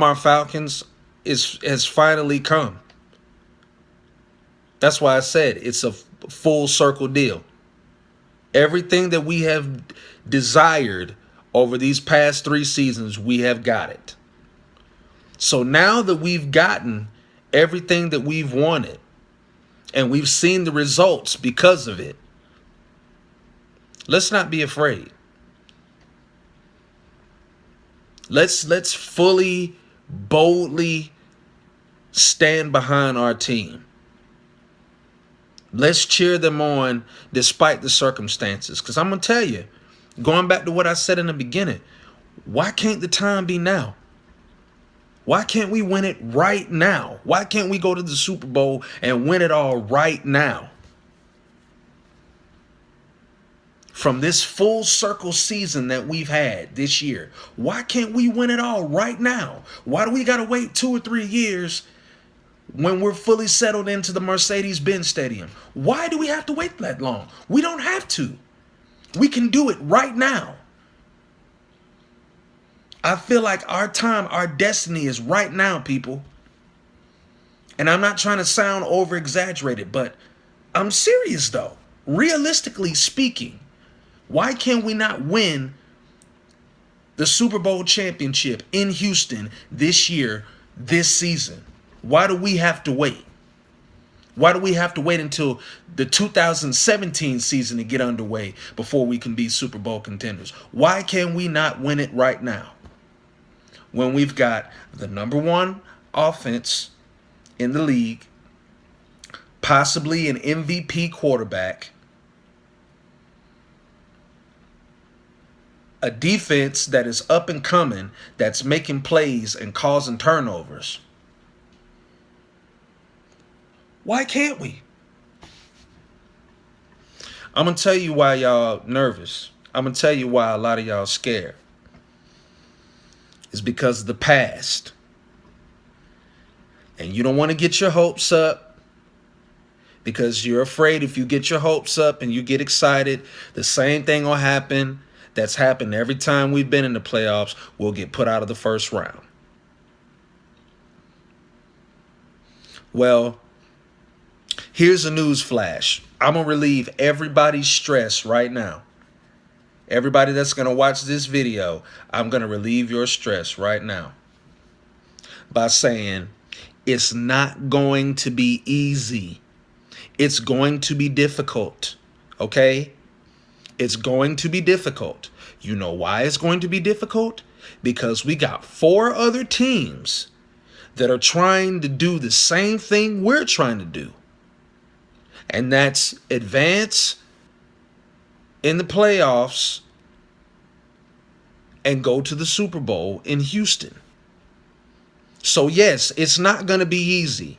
from our Falcons has finally come. That's why I said it's a full circle deal. Everything that we have desired over these past 3 seasons, we have got it. So now that we've gotten everything that we've wanted and we've seen the results because of it, let's not be afraid. Let's fully, boldly stand behind our team. Let's cheer them on despite the circumstances. Because I'm going to tell you, going back to what I said in the beginning, why can't the time be now? Why can't we win it right now? Why can't we go to the Super Bowl and win it all right now? From this full circle season that we've had this year, why can't we win it all right now? Why do we got to wait 2 or 3 years when we're fully settled into the Mercedes-Benz Stadium? Why do we have to wait that long? We don't have to. We can do it right now. I feel like our time, our destiny is right now, people. And I'm not trying to sound over-exaggerated, but I'm serious though. Realistically speaking, why can't we not win the Super Bowl championship in Houston this year, this season? Why do we have to wait? Why do we have to wait until the 2017 season to get underway before we can be Super Bowl contenders? Why can we not win it right now? When we've got the #1 offense in the league, possibly an MVP quarterback, a defense that is up and coming, that's making plays and causing turnovers. Why can't we? I'm going to tell you why y'all nervous. I'm going to tell you why a lot of y'all scared. It's because of the past. And you don't want to get your hopes up because you're afraid if you get your hopes up and you get excited, the same thing will happen that's happened every time we've been in the playoffs. We'll get put out of the first round. Well, here's a news flash. I'm going to relieve everybody's stress right now. Everybody that's going to watch this video, I'm going to relieve your stress right now by saying it's not going to be easy. It's going to be difficult, okay? It's going to be difficult. You know why it's going to be difficult? Because we got 4 other teams that are trying to do the same thing we're trying to do. And that's advance in the playoffs and go to the Super Bowl in Houston. So yes, it's not going to be easy.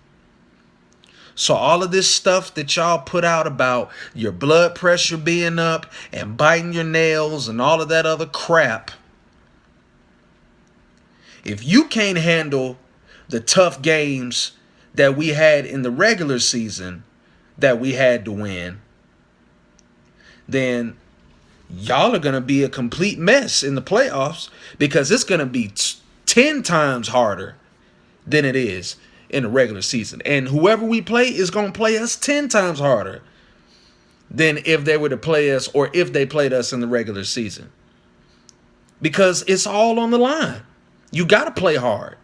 So all of this stuff that y'all put out about your blood pressure being up and biting your nails and all of that other crap, if you can't handle the tough games that we had in the regular season that we had to win, then y'all are going to be a complete mess in the playoffs because it's going to be 10 times harder than it is in the regular season. And whoever we play is going to play us 10 times harder than if they were to play us or if they played us in the regular season. Because it's all on the line. You got to play hard.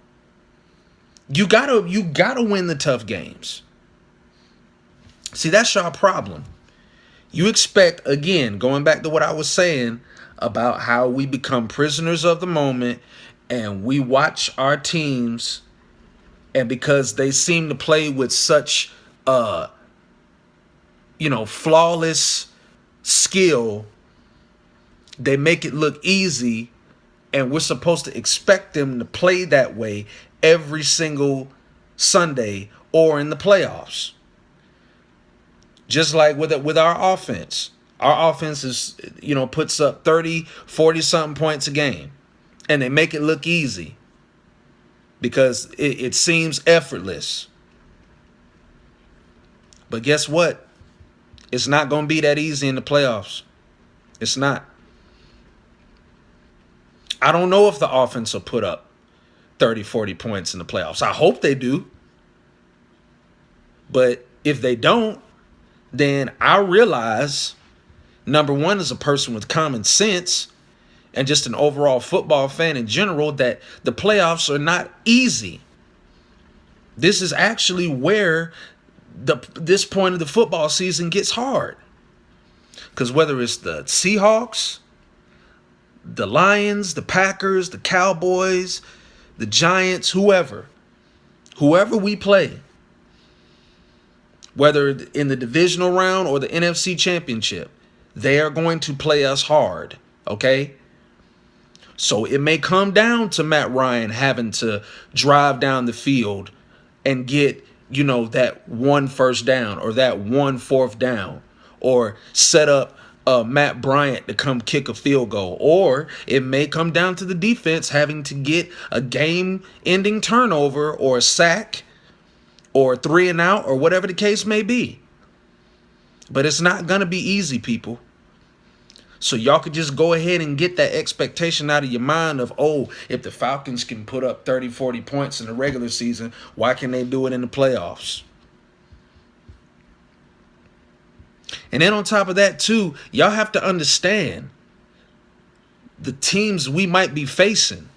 You got to win the tough games. See, that's your problem. You expect, again, going back to what I was saying about how we become prisoners of the moment and we watch our teams, and because they seem to play with such, flawless skill, they make it look easy, and we're supposed to expect them to play that way every single Sunday or in the playoffs. Just like with our offense. Our offense is, puts up 30, 40-something points a game. And they make it look easy because it seems effortless. But guess what? It's not going to be that easy in the playoffs. It's not. I don't know if the offense will put up 30, 40 points in the playoffs. I hope they do. But if they don't, then I realize, number one, as a person with common sense and just an overall football fan in general, that the playoffs are not easy. This is actually where this point of the football season gets hard. Because whether it's the Seahawks, the Lions, the Packers, the Cowboys, the Giants, whoever we play, whether in the divisional round or the NFC Championship, they are going to play us hard, okay? So it may come down to Matt Ryan having to drive down the field and get, that 1 first down or that 1 fourth down, or set up Matt Bryant to come kick a field goal. Or it may come down to the defense having to get a game-ending turnover or a sack or 3 and out or whatever the case may be. But it's not going to be easy, people. So y'all could just go ahead and get that expectation out of your mind of, if the Falcons can put up 30, 40 points in the regular season, why can they do it in the playoffs? And then on top of that, too, y'all have to understand the teams we might be facing,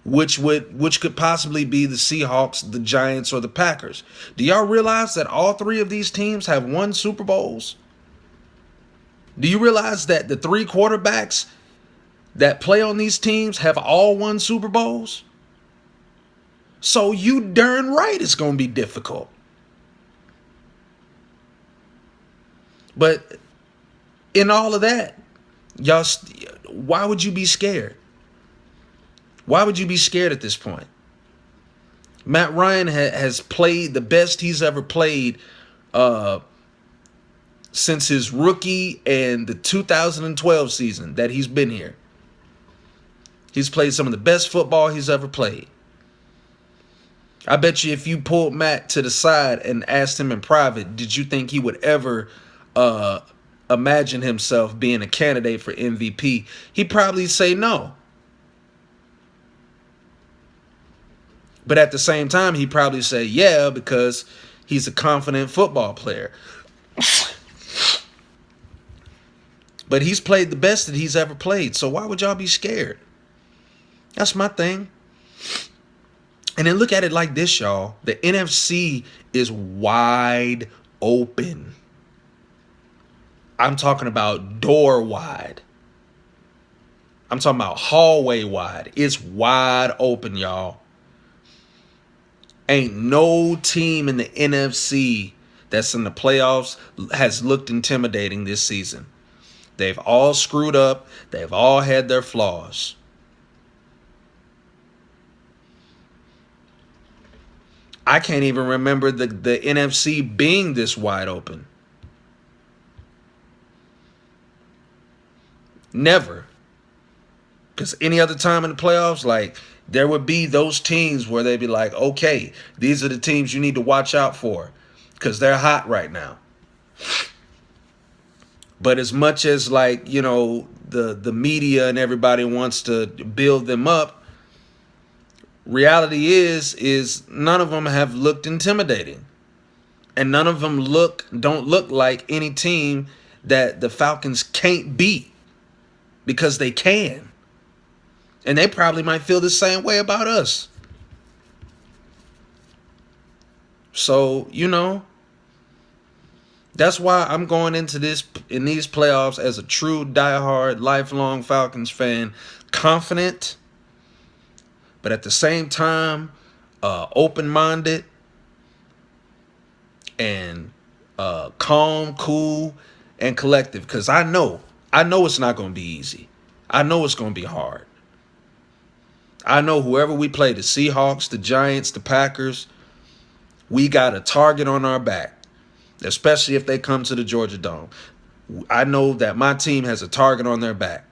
which could possibly be the Seahawks, the Giants, or the Packers. Do y'all realize that all 3 of these teams have won Super Bowls? Do you realize that the 3 quarterbacks that play on these teams have all won Super Bowls? So you darn right it's going to be difficult. But in all of that, y'all, why would you be scared? Why would you be scared at this point? Matt Ryan has played the best he's ever played since his rookie and the 2012 season that he's been here. He's played some of the best football he's ever played. I bet you if you pulled Matt to the side and asked him in private, did you think he would ever imagine himself being a candidate for MVP, he'd probably say no. But at the same time, he'd probably say yeah, because he's a confident football player. But he's played the best that he's ever played. So why would y'all be scared? That's my thing. And then look at it like this, y'all. The NFC is wide open. I'm talking about door wide. I'm talking about hallway wide. It's wide open, y'all. Ain't no team in the NFC that's in the playoffs has looked intimidating this season. They've all screwed up. They've all had their flaws. I can't even remember the NFC being this wide open. Never. Because any other time in the playoffs, like, there would be those teams where they'd be like, okay, these are the teams you need to watch out for because they're hot right now. But as much as, like, the media and everybody wants to build them up, reality is none of them have looked intimidating. And none of them don't look like any team that the Falcons can't beat, because they can. And they probably might feel the same way about us. So, that's why I'm going into these playoffs as a true diehard, lifelong Falcons fan, confident, but at the same time, open-minded and calm, cool, and collective. Because I know it's not going to be easy. I know it's going to be hard. I know whoever we play, the Seahawks, the Giants, the Packers, we got a target on our back, especially if they come to the Georgia Dome. I know that my team has a target on their back,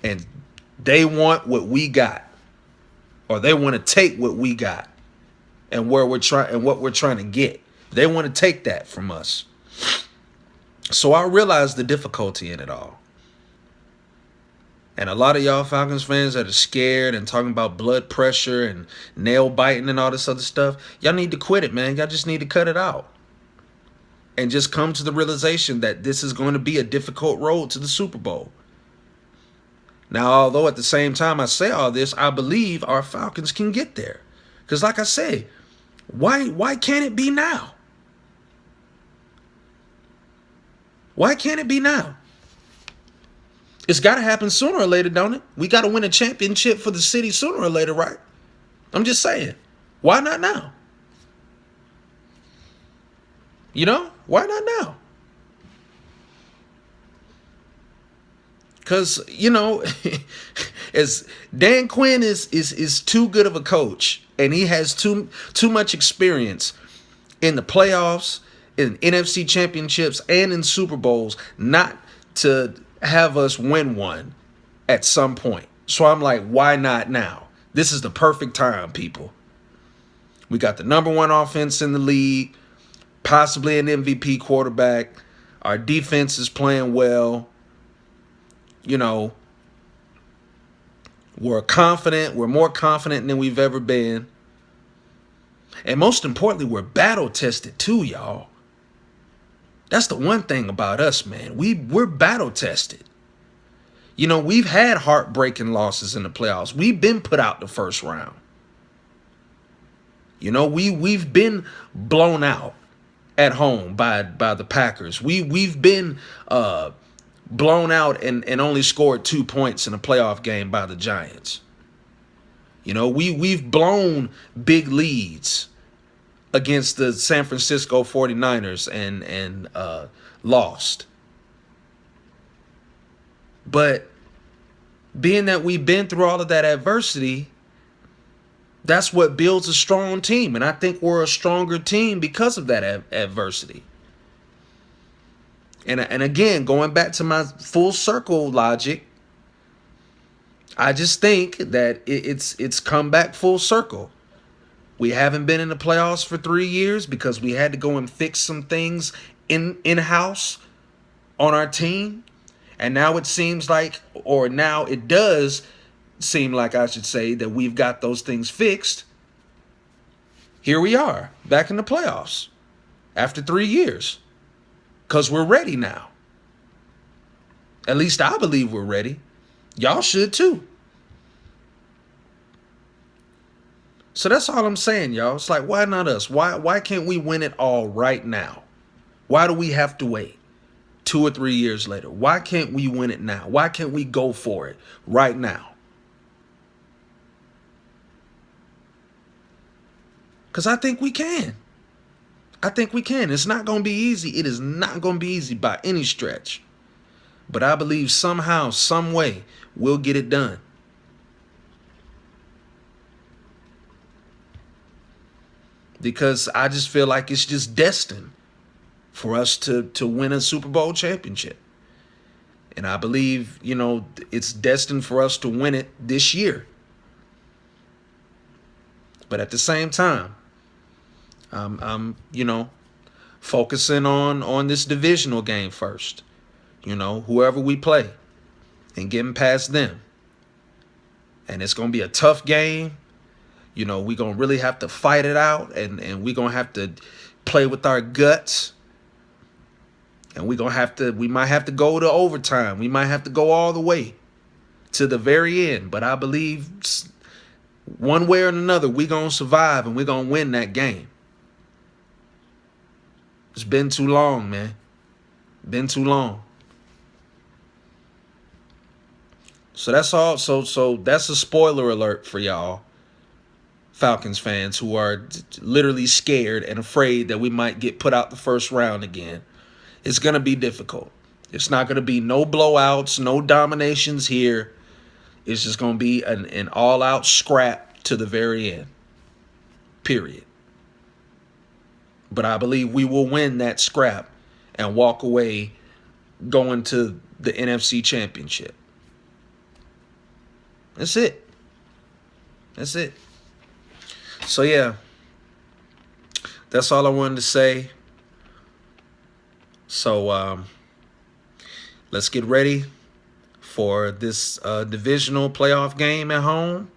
and they want what we got, or they want to take what we got, and what we're trying to get. They want to take that from us. So I realize the difficulty in it all. And a lot of y'all Falcons fans that are scared and talking about blood pressure and nail biting and all this other stuff, y'all need to quit it, man. Y'all just need to cut it out. And just come to the realization that this is going to be a difficult road to the Super Bowl. Now, although at the same time I say all this, I believe our Falcons can get there. Because like I say, why can't it be now? Why can't it be now? It's got to happen sooner or later, don't it? We got to win a championship for the city sooner or later, right? I'm just saying. Why not now? You know, why not now? Because, you know, as Dan Quinn is too good of a coach, and he has too much experience in the playoffs, in NFC championships, and in Super Bowls not to have us win one at some point. So I'm like, why not now? This is the perfect time, people. We got the number one offense in the league, possibly an MVP quarterback. Our defense is playing well. You know, we're confident. We're more confident than we've ever been. And most importantly, we're battle tested too, y'all. That's the one thing about us, man. We're battle tested. You know, we've had heartbreaking losses in the playoffs. We've been put out the first round. You know, we've been blown out at home by the Packers. We've been blown out and only scored 2 points in a playoff game by the Giants. You know, we've blown big leads against the San Francisco 49ers and lost. But being that we've been through all of that adversity, that's what builds a strong team. And I think we're a stronger team because of that adversity. And again, going back to my full circle logic, I just think that it's come back full circle. We haven't been in the playoffs for 3 years because we had to go and fix some things in-house on our team. And now it seems like, or now it does seem like, I should say, that we've got those things fixed. Here we are, back in the playoffs after 3 years. Because we're ready now. At least I believe we're ready. Y'all should too. So that's all I'm saying, y'all. It's like, why not us? Why can't we win it all right now? Why do we have to wait 2 or 3 years later? Why can't we win it now? Why can't we go for it right now? Because I think we can. I think we can. It's not going to be easy. It is not going to be easy by any stretch. But I believe somehow, some way, we'll get it done. Because I just feel like it's just destined for us to win a Super Bowl championship. And I believe, you know, it's destined for us to win it this year. But at the same time, I'm you know, focusing on this divisional game first. You know, whoever we play and getting past them. And it's going to be a tough game. You know, we're going to really have to fight it out, and we're going to have to play with our guts. And we might have to go to overtime. We might have to go all the way to the very end. But I believe one way or another, we're going to survive and we're going to win that game. It's been too long, man. Been too long. So that's all. So that's a spoiler alert for y'all Falcons fans who are literally scared and afraid that we might get put out the first round again. It's going to be difficult. It's not going to be no blowouts, no dominations here. It's just going to be an all-out scrap to the very end. Period. But I believe we will win that scrap and walk away going to the NFC Championship. That's it. That's it. So, yeah, that's all I wanted to say. So, let's get ready for this divisional playoff game at home.